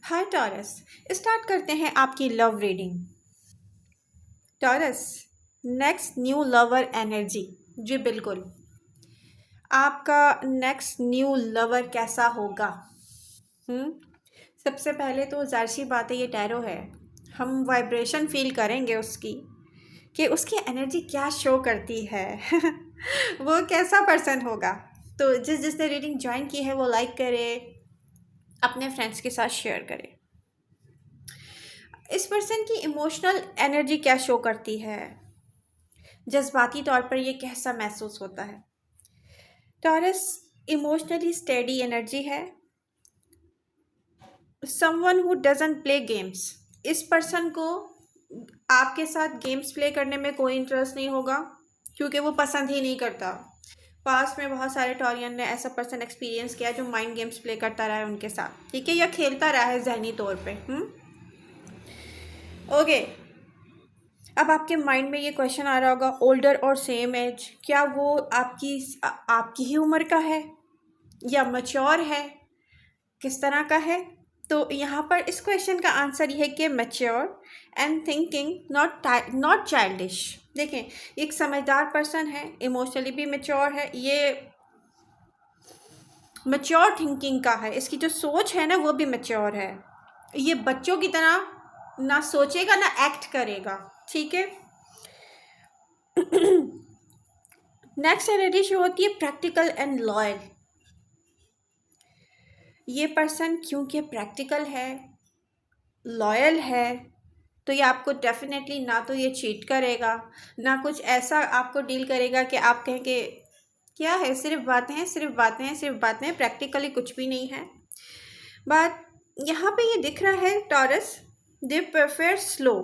हाय taurus, start करते हैं आपकी love reading. Taurus, next new lover energy. जी बिल्कुल। आपका नेक्स्ट न्यू लवर कैसा होगा? हम्म सबसे पहले तो ज़ाहिर सी बात है, ये टैरो है। हम वाइब्रेशन फील करेंगे उसकी, कि उसकी एनर्जी क्या शो करती है। वो कैसा पर्सन होगा। तो जिसने रीडिंग ज्वाइन की है वो लाइक करे, अपने फ्रेंड्स के साथ शेयर करे। इस पर्सन की इमोशनल एनर्जी क्या शो करती है, जज्बाती तौर पर ये कैसा महसूस होता है। टॉरस इमोशनली स्टेडी एनर्जी है। Someone who doesn't play games. इस पर्सन को आपके साथ गेम्स प्ले करने में कोई इंटरेस्ट नहीं होगा, क्योंकि वो पसंद ही नहीं करता। पास्ट में बहुत सारे टॉरियन ने ऐसा पर्सन एक्सपीरियंस किया जो माइंड गेम्स प्ले करता रहा है उनके साथ, ठीक है, या खेलता रहा है जहनी तौर पे। ओके। अब आपके माइंड में ये क्वेश्चन आ रहा होगा, ओल्डर और सेम एज, क्या वो आपकी ही उम्र का है या मैच्योर है, किस तरह का है? तो यहाँ पर इस क्वेश्चन का आंसर ये है कि mature and thinking, not childish. देखें, एक समझदार पर्सन है, इमोशनली भी मैच्योर है, ये मैच्योर थिंकिंग का है, इसकी जो सोच है ना वो भी मैच्योर है। ये बच्चों की तरह ना सोचेगा ना एक्ट करेगा, ठीक है। नेक्स्ट एनर्जी शो होती है प्रैक्टिकल एंड लॉयल। ये पर्सन क्योंकि प्रैक्टिकल है, लॉयल है, तो ये आपको डेफिनेटली ना तो ये चीट करेगा, ना कुछ ऐसा आपको डील करेगा कि आप कहें कि क्या है, सिर्फ बातें हैं, सिर्फ बातें हैं, सिर्फ बातें हैं, प्रैक्टिकली कुछ भी नहीं है। बट यहाँ पे ये दिख रहा है taurus, they prefer slow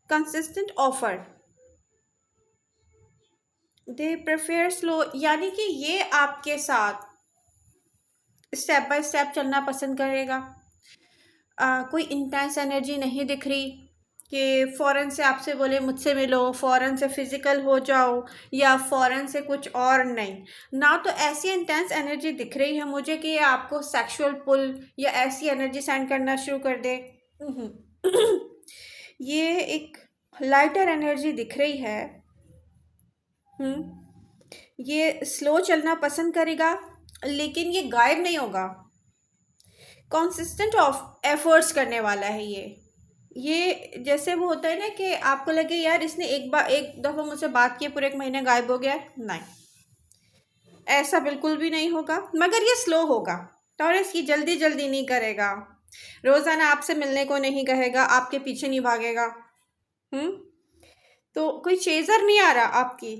consistent offer. They prefer slow यानी कि ये आपके साथ स्टेप बाय स्टेप चलना पसंद करेगा। कोई इंटेंस एनर्जी नहीं दिख रही कि फ़ौरन से आपसे बोले मुझसे मिलो, फ़ौरन से फिज़िकल हो जाओ, या फ़ौरन से कुछ और नहीं। ना तो ऐसी इंटेंस एनर्जी दिख रही है मुझे कि ये आपको सेक्सुअल पुल या ऐसी एनर्जी सेंड करना शुरू कर दे। ये एक लाइटर एनर्जी दिख रही है। ये स्लो चलना पसंद करेगा, लेकिन ये गायब नहीं होगा। कॉन्सिस्टेंट ऑफ एफर्ट्स करने वाला है ये जैसे वो होता है ना कि आपको लगे यार इसने एक दफ़ा मुझसे बात की, पूरे एक महीने गायब हो गया, नहीं, ऐसा बिल्कुल भी नहीं होगा। मगर ये स्लो होगा। टॉरस ये जल्दी जल्दी नहीं करेगा, रोज़ाना आपसे मिलने को नहीं कहेगा, आपके पीछे नहीं भागेगा। तो कोई चेज़र नहीं आ रहा आपकी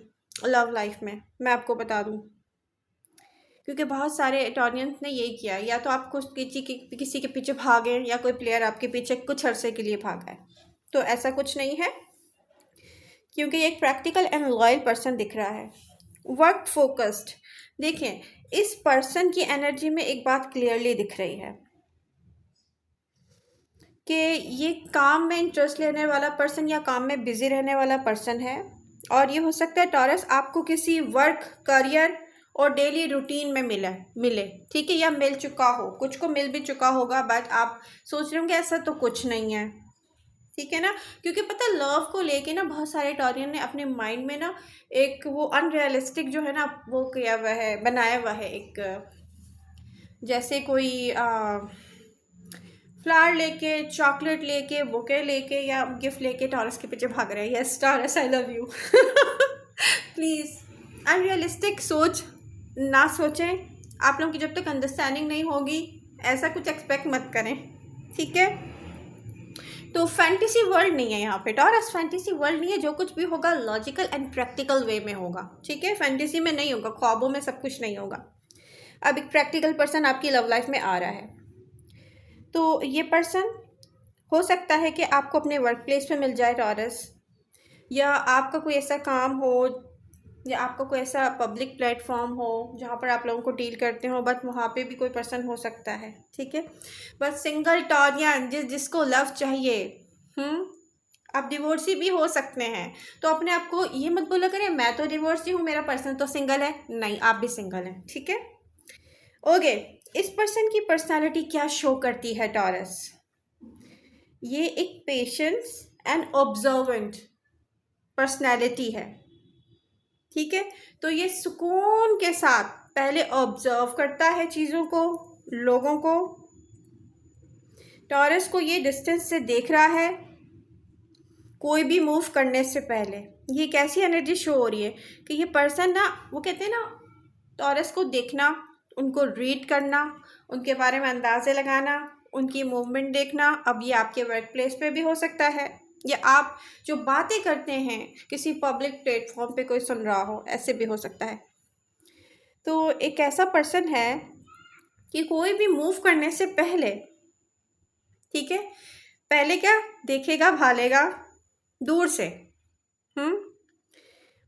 लव लाइफ में, मैं आपको बता दूं, क्योंकि बहुत सारे टॉरियंस ने यही किया, या तो आप कुछ किसी के पीछे भागे, या कोई प्लेयर आपके पीछे कुछ अरसे के लिए भागा है। तो ऐसा कुछ नहीं है, क्योंकि ये एक प्रैक्टिकल एंड लॉयल पर्सन दिख रहा है। Work focused. देखिए, इस पर्सन की एनर्जी में एक बात क्लियरली दिख रही है कि ये काम में इंटरेस्ट लेने वाला पर्सन या काम में बिजी रहने वाला पर्सन है। और ये हो सकता है टॉरस आपको किसी वर्क, करियर और डेली रूटीन में मिले, ठीक है, या मिल चुका हो, कुछ को मिल भी चुका होगा, बट आप सोच रहे होंगे ऐसा तो कुछ नहीं है, ठीक है ना। क्योंकि पता है, लव को लेके ना बहुत सारे टॉरियन ने अपने माइंड में ना एक वो अनरियलिस्टिक जो है ना वो किया हुआ है, बनाया हुआ है। एक जैसे कोई फ्लावर लेके, चॉकलेट लेके, बुके लेके या गिफ्ट लेके टॉरस के पीछे भाग रहे हैं। Yes taurus, I love you. Please unrealistic सोच ना सोचें। आप लोगों की जब तक अंडरस्टैंडिंग नहीं होगी ऐसा कुछ एक्सपेक्ट मत करें, ठीक है। तो फैंटेसी वर्ल्ड नहीं है यहाँ पे टॉरस, फैंटेसी वर्ल्ड नहीं है। जो कुछ भी होगा लॉजिकल एंड प्रैक्टिकल वे में होगा, ठीक है, फैंटेसी में नहीं होगा, ख्वाबों में सब कुछ नहीं होगा। अब एक प्रैक्टिकल पर्सन आपकी लव लाइफ में आ रहा है, तो ये पर्सन हो सकता है कि आपको अपने वर्क प्लेस पे मिल जाए टॉरस, या आपका कोई ऐसा काम हो, या आपका कोई ऐसा पब्लिक प्लेटफॉर्म हो जहाँ पर आप लोगों को डील करते हो, बट वहाँ पे भी कोई पर्सन हो सकता है, ठीक है। बस सिंगल टॉरियन जिसको लव चाहिए, आप डिवोर्सी भी हो सकते हैं। तो अपने आप को ये मत बोला करें मैं तो डिवोर्सी हूँ, मेरा पर्सन तो सिंगल है, नहीं, आप भी सिंगल हैं, ठीक है। ओके, इस पर्सन की पर्सनालिटी क्या शो करती है टॉरस? ये एक पेशेंस एंड ऑब्जर्वेंट पर्सनालिटी है, ठीक है। तो ये सुकून के साथ पहले ऑब्जर्व करता है चीज़ों को, लोगों को। टॉरस को ये डिस्टेंस से देख रहा है कोई भी मूव करने से पहले। ये कैसी एनर्जी शो हो रही है कि ये पर्सन ना, वो कहते हैं ना, टॉरस को देखना, उनको रीड करना, उनके बारे में अंदाज़े लगाना, उनकी मूवमेंट देखना। अब ये आपके वर्क प्लेस पे भी हो सकता है, या आप जो बातें करते हैं किसी पब्लिक प्लेटफॉर्म पे कोई सुन रहा हो, ऐसे भी हो सकता है। तो एक ऐसा पर्सन है कि कोई भी मूव करने से पहले, ठीक है, पहले क्या देखेगा, भालेगा दूर से।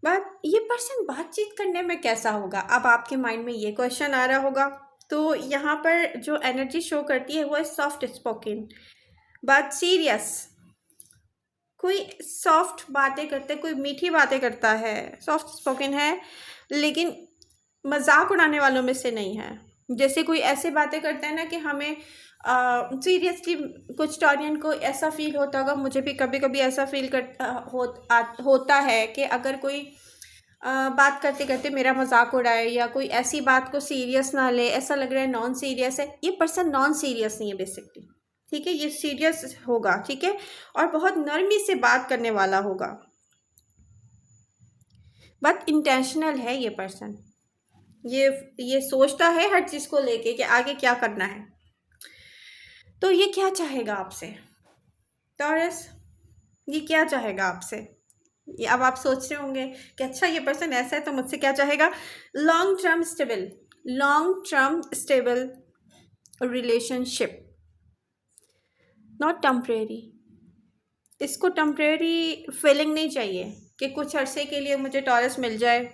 बात, ये पर्सन बातचीत करने में कैसा होगा? अब आपके माइंड में ये क्वेश्चन आ रहा होगा। तो यहाँ पर जो एनर्जी शो करती है वो है सॉफ्ट स्पोकन, बात सीरियस। कोई सॉफ्ट बातें करते, कोई मीठी बातें करता है, सॉफ्ट स्पोकन है, लेकिन मजाक उड़ाने वालों में से नहीं है। जैसे कोई ऐसे बातें करते हैं ना कि हमें सीरियसली, कुछ टॉरियन को ऐसा फील होता होगा, मुझे भी कभी कभी ऐसा फील होता है कि अगर कोई बात करते करते मेरा मजाक उड़ाए या कोई ऐसी बात को सीरियस ना ले, ऐसा लग रहा है नॉन सीरियस है। ये पर्सन नॉन सीरियस नहीं है बेसिकली, ठीक है। ये सीरियस होगा, ठीक है, और बहुत नरमी से बात करने वाला होगा, बट इंटेंशनल है ये पर्सन। ये सोचता है हर चीज़ को लेके कि आगे क्या करना है। तो ये क्या चाहेगा आपसे टॉरस? ये क्या चाहेगा आपसे? ये अब आप सोच रहे होंगे कि अच्छा ये पर्सन ऐसा है तो मुझसे क्या चाहेगा? Long term stable relationship, not temporary. इसको टेम्परेरी फीलिंग नहीं चाहिए कि कुछ अरसे के लिए मुझे टॉरस मिल जाए,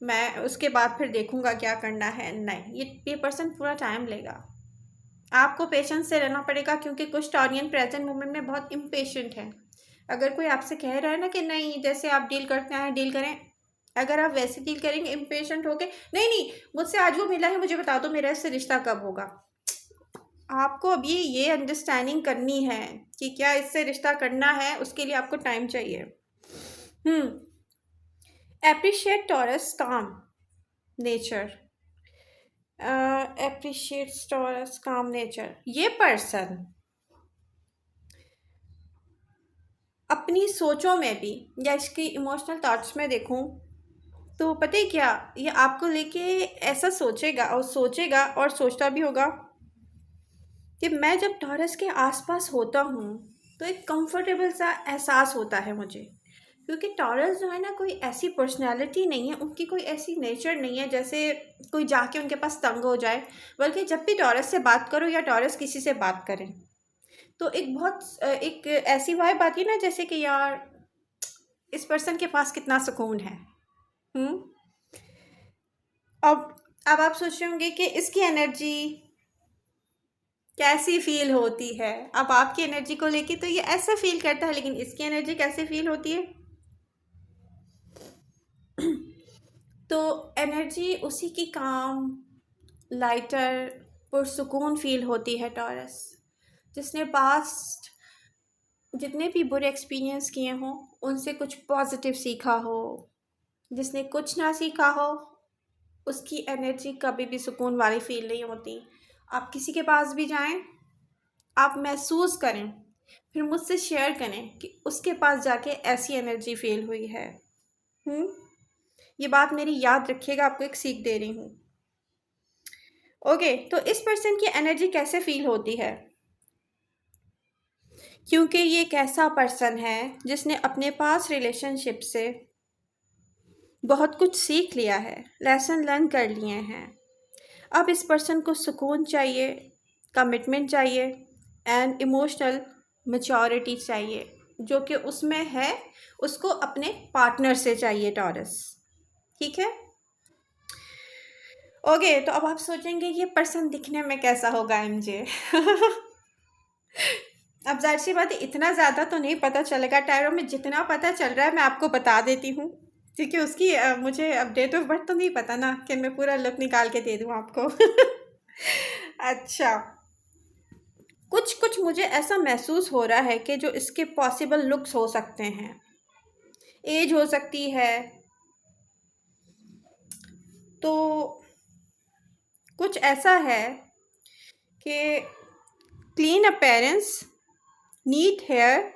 मैं उसके बाद फिर देखूंगा क्या करना है। नहीं, ये पर्सन पूरा टाइम लेगा। आपको पेशेंस से रहना पड़ेगा, क्योंकि कुछ टॉरियन प्रेजेंट मोमेंट में बहुत इम्पेशेंट है। अगर कोई आपसे कह रहा है ना कि नहीं, जैसे आप डील करते हैं डील करें, अगर आप वैसे डील करेंगे इम्पेशेंट होके, नहीं नहीं मुझसे आज वो मिला है, मुझे बता दो मेरा इससे रिश्ता कब होगा। आपको अभी ये अंडरस्टैंडिंग करनी है कि क्या इससे रिश्ता करना है, उसके लिए आपको टाइम चाहिए। एप्रिशिएट टॉरस काम नेचर, एप्रिशिएट्स टॉरस काम नेचर। ये पर्सन अपनी सोचों में भी, या इसकी इमोशनल थॉट्स में देखूं तो पता है क्या, ये आपको लेके ऐसा सोचेगा और सोचता भी होगा कि मैं जब टॉरस के आसपास होता हूँ तो एक कंफर्टेबल सा एहसास होता है मुझे। क्योंकि टॉरस जो है ना, कोई ऐसी पर्सनैलिटी नहीं है, उनकी कोई ऐसी नेचर नहीं है जैसे कोई जाके उनके पास तंग हो जाए। बल्कि जब भी टॉरस से बात करो या टॉरस किसी से बात करें तो एक ऐसी वाइब आती है ना, जैसे कि यार इस पर्सन के पास कितना सुकून है। अब आप सोच रहे होंगे कि इसकी एनर्जी कैसी फील होती है। अब आपकी एनर्जी को लेके तो ये ऐसा फील करता है, लेकिन इसकी एनर्जी कैसे फील होती है? तो एनर्जी उसी की काम, लाइटर, पुरसुकून फील होती है टॉरस, जिसने पास्ट जितने भी बुरे एक्सपीरियंस किए हों उनसे कुछ पॉजिटिव सीखा हो। जिसने कुछ ना सीखा हो उसकी एनर्जी कभी भी सुकून वाली फील नहीं होती। आप किसी के पास भी जाएं, आप महसूस करें, फिर मुझसे शेयर करें कि उसके पास जाके ऐसी एनर्जी फील हुई है। ये बात मेरी याद रखिएगा, आपको एक सीख दे रही हूँ। ओके, तो इस पर्सन की एनर्जी कैसे फील होती है? क्योंकि ये एक ऐसा पर्सन है जिसने अपने पास रिलेशनशिप से बहुत कुछ सीख लिया है, लेसन लर्न कर लिए हैं। अब इस पर्सन को सुकून चाहिए, कमिटमेंट चाहिए एंड इमोशनल मैच्योरिटी चाहिए, जो कि उसमें है, उसको अपने पार्टनर से चाहिए टॉरस, ठीक है। ओके, तो अब आप सोचेंगे ये पर्सन दिखने में कैसा होगा मुझे अब जाहिर सी बात है, इतना ज़्यादा तो नहीं पता चलेगा टायरों में, जितना पता चल रहा है मैं आपको बता देती हूँ, क्योंकि उसकी मुझे अब डेट ऑफ बर्थ तो नहीं पता ना कि मैं पूरा लुक निकाल के दे दूँ आपको अच्छा, कुछ कुछ मुझे ऐसा महसूस हो रहा है कि जो इसके पॉसिबल लुक्स हो सकते हैं, एज हो सकती है, तो कुछ ऐसा है कि clean appearance, neat hair,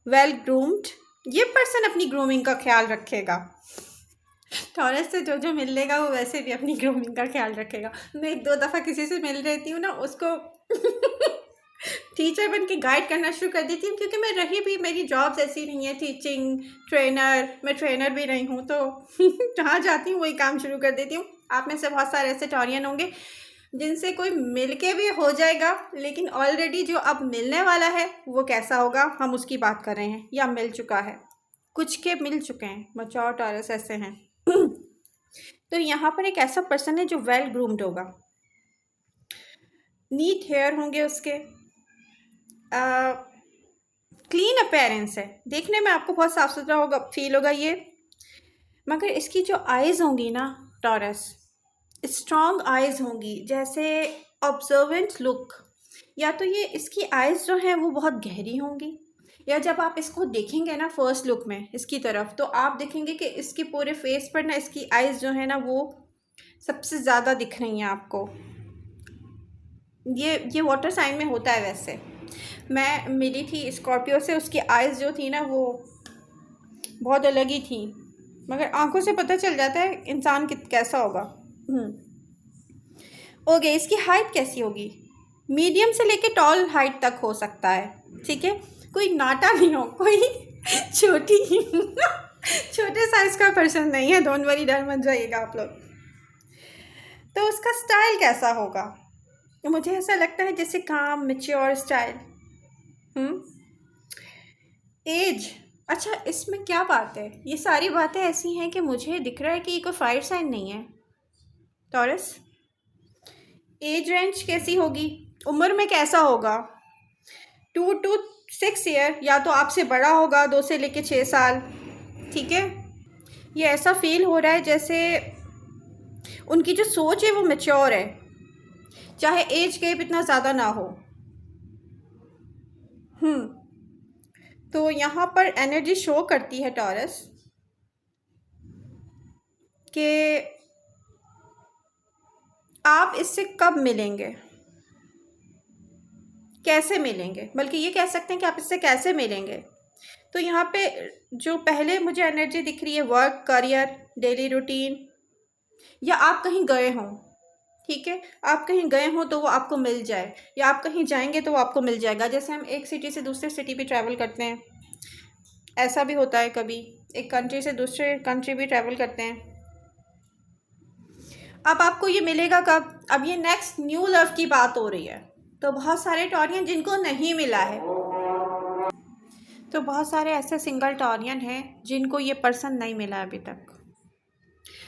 well groomed, ये पर्सन अपनी ग्रूमिंग का ख्याल रखेगा। टॉरस से जो जो मिल लेगा वो वैसे भी अपनी ग्रूमिंग का ख्याल रखेगा। मैं एक दो दफ़ा किसी से मिल रहती हूँ ना, उसको टीचर बन के गाइड करना शुरू कर देती हूँ, क्योंकि मैं रही भी, मेरी जॉब्स ऐसी नहीं है, टीचिंग ट्रेनर, मैं ट्रेनर भी रही हूँ, तो जहाँ जाती हूँ वही काम शुरू कर देती हूँ। आप में से बहुत सारे ऐसे टॉरियन होंगे जिनसे कोई मिल के भी हो जाएगा, लेकिन ऑलरेडी जो अब मिलने वाला है वो कैसा होगा, हम उसकी बात कर रहे हैं, या मिल चुका है। कुछ के मिल चुके हैं, मैच्योर टॉरस ऐसे हैं। तो यहाँ पर एक ऐसा पर्सन है जो वेल ग्रूम्ड होगा, नीट हेयर होंगे उसके, क्लीन अपीयरेंस है, देखने में आपको बहुत साफ सुथरा होगा, फील होगा ये। मगर इसकी जो आइज़ होंगी ना टॉरस, स्ट्रॉन्ग आइज़ होंगी, जैसे ऑब्जर्वेंट लुक, या तो ये इसकी आइज़ जो हैं वो बहुत गहरी होंगी, या जब आप इसको देखेंगे ना फर्स्ट लुक में इसकी तरफ, तो आप देखेंगे कि इसके पूरे फेस पर ना इसकी आइज़ जो है ना वो सबसे ज़्यादा दिख रही हैं आपको। ये वाटर साइन में होता है। वैसे मैं मिली थी स्कॉर्पियो से, उसकी आइज़ जो थी ना वो बहुत अलग ही थी, मगर आंखों से पता चल जाता है इंसान कैसा होगा। ओके, इसकी हाइट कैसी होगी? मीडियम से लेके टॉल हाइट तक हो सकता है, ठीक है, कोई नाटा नहीं हो, कोई छोटी छोटे साइज का पर्सन नहीं है, डोंट वरी, डर मत जाइएगा आप लोग। तो उसका स्टाइल कैसा होगा? मुझे ऐसा लगता है जैसे काम मैच्योर स्टाइल। एज, अच्छा इसमें क्या बात है, ये सारी बातें ऐसी हैं कि मुझे दिख रहा है कि ये कोई फायर साइन नहीं है टॉरस। एज रेंज कैसी होगी, उम्र में कैसा होगा? 2 to 6 ईयर, या तो आपसे बड़ा होगा, 2 से लेके 6 साल, ठीक है। ये ऐसा फील हो रहा है जैसे उनकी जो सोच है वो मैच्योर है, चाहे एज गैप इतना ज़्यादा ना हो। तो यहाँ पर एनर्जी शो करती है टॉरस कि आप इससे कब मिलेंगे, कैसे मिलेंगे, बल्कि ये कह सकते हैं कि आप इससे कैसे मिलेंगे। तो यहाँ पे जो पहले मुझे एनर्जी दिख रही है, वर्क, करियर, डेली रूटीन, या आप कहीं गए हों, ठीक है, आप कहीं गए हों तो वो आपको मिल जाए, या आप कहीं जाएंगे तो वो आपको मिल जाएगा। जैसे हम एक सिटी से दूसरे सिटी भी ट्रैवल करते हैं, ऐसा भी होता है, कभी एक कंट्री से दूसरे कंट्री भी ट्रैवल करते हैं। अब आपको ये मिलेगा कब? अब ये नेक्स्ट न्यू लव की बात हो रही है, तो बहुत सारे टॉरियन जिनको नहीं मिला है, तो बहुत सारे ऐसे सिंगल टॉरियन हैं जिनको ये पर्सन नहीं मिला अभी तक।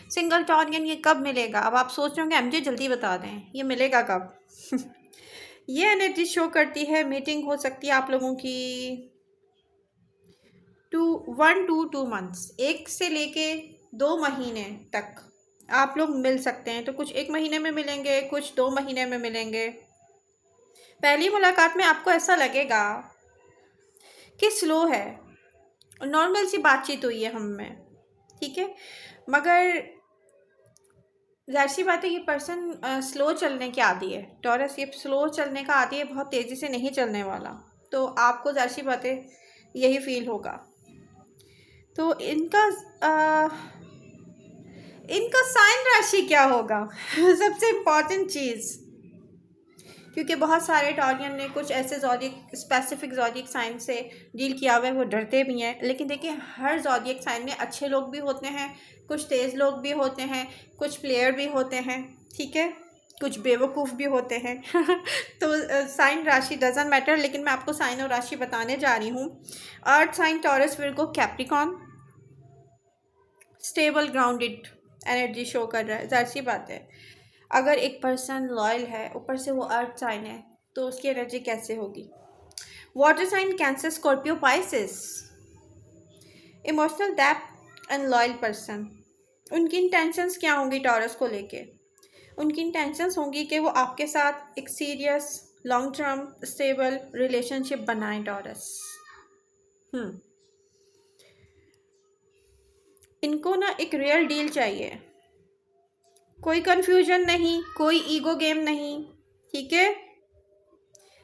सिंगल टॉरियन ये कब मिलेगा? अब आप सोच रहे होंगे मुझे जल्दी बता दें, ये मिलेगा कब? ये एनर्जी शो करती है मीटिंग हो सकती है आप लोगों की 1 to 2 months, 1 से लेके 2 महीने तक आप लोग मिल सकते हैं। तो कुछ 1 महीने में मिलेंगे, कुछ 2 महीने में मिलेंगे। पहली मुलाकात में आपको ऐसा लगेगा कि स्लो है, नॉर्मल सी बातचीत हुई है हम में, ठीक है, मगर ज़ाहिर सी बात है ये पर्सन स्लो चलने के आदी है। टॉरस ये स्लो चलने का आदी है, बहुत तेज़ी से नहीं चलने वाला, तो आपको ज़ाहिर सी बात है यही फील होगा। तो इनका साइन राशि क्या होगा? सबसे इम्पॉर्टेंट चीज़, क्योंकि बहुत सारे टॉरियन ने कुछ ऐसे ज़ोडिएक, स्पेसिफिक ज़ोडिएक साइन से डील किया हुआ है, वो डरते भी हैं। लेकिन देखिए हर ज़ोडिएक साइन में अच्छे लोग भी होते हैं, कुछ तेज़ लोग भी होते हैं, कुछ प्लेयर भी होते हैं, ठीक है, कुछ बेवकूफ़ भी होते हैं। तो साइन राशि डजंट मैटर, लेकिन मैं आपको साइन और राशि बताने जा रही हूँ। Earth sign Taurus, Virgo, Capricorn, stable grounded energy show कर रहा है। ज़ाहिर सी बात है अगर एक पर्सन लॉयल है, ऊपर से वो अर्थ साइन है, तो उसकी एनर्जी कैसे होगी? Water sign Cancer, Scorpio, Pisces, emotional depth and loyal person. उनकी इंटेंशंस क्या होंगी टॉरस को लेके? उनकी इंटेंशंस होंगी कि वो आपके साथ एक serious long term stable relationship बनाएं टॉरस। इनको ना एक रियल डील चाहिए, कोई कंफ्यूजन नहीं, कोई ईगो गेम नहीं, ठीक है।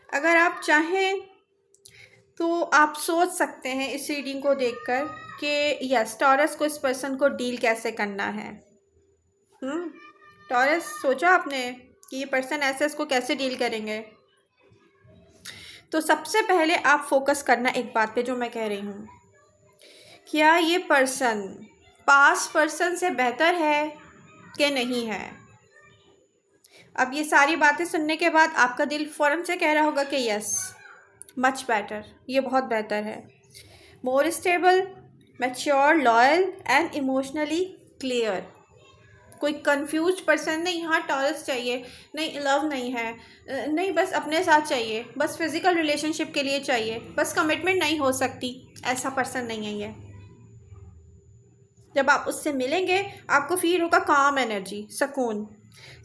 अगर आप चाहें तो आप सोच सकते हैं इस रीडिंग को देखकर कि यस टॉरस को इस पर्सन को डील कैसे करना है। टॉरस सोचा आपने कि ये पर्सन ऐसे इसको कैसे डील करेंगे? तो सबसे पहले आप फोकस करना एक बात पे जो मैं कह रही हूँ, क्या ये पर्सन पास्ट पर्सन से बेहतर है कि नहीं है? अब ये सारी बातें सुनने के बाद आपका दिल फ़ौरन से कह रहा होगा कि यस मच बेटर, ये बहुत बेहतर है। More stable, mature, loyal and emotionally clear. कोई कंफ्यूज पर्सन नहीं। हाँ टॉरस चाहिए, नहीं लव नहीं है, नहीं बस अपने साथ चाहिए, बस फिजिकल रिलेशनशिप के लिए चाहिए, बस कमिटमेंट नहीं हो सकती, ऐसा पर्सन नहीं है ये। जब आप उससे मिलेंगे आपको फील होगा काम एनर्जी, सुकून,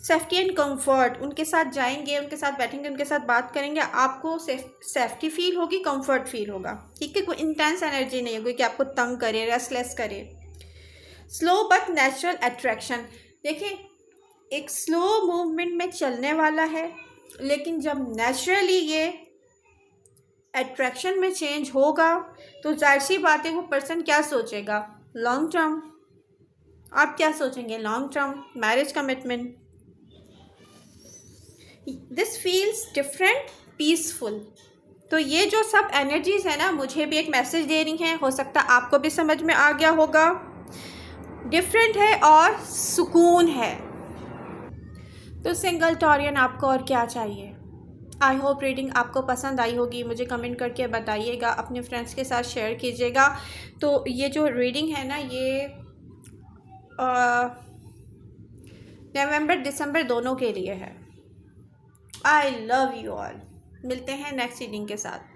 सेफ्टी एंड कंफर्ट। उनके साथ जाएंगे, उनके साथ बैठेंगे, उनके साथ बात करेंगे, आपको सेफ्टी फील होगी, कंफर्ट फील होगा, ठीक है। कोई इंटेंस एनर्जी नहीं होगी कि आपको तंग करे, रेस्टलेस करे। Slow but natural attraction. देखिए एक स्लो मूवमेंट में चलने वाला है, लेकिन जब नेचुरली ये अट्रैक्शन में चेंज होगा तो जाहिर सी बात है वो पर्सन क्या सोचेगा, लॉन्ग टर्म। आप क्या सोचेंगे, long term marriage commitment. This feels different, peaceful. तो ये जो सब एनर्जीज है ना, मुझे भी एक मैसेज दे रही हैं, हो सकता है आपको भी समझ में आ गया होगा। डिफरेंट है और सुकून है। तो सिंगल टॉरियन आपको और क्या चाहिए? आई होप रीडिंग आपको पसंद आई होगी, मुझे कमेंट करके बताइएगा, अपने फ्रेंड्स के साथ शेयर कीजिएगा। तो ये जो रीडिंग है ना, ये नवंबर दिसंबर दोनों के लिए है। I love you all. मिलते हैं नेक्स्ट रीडिंग के साथ।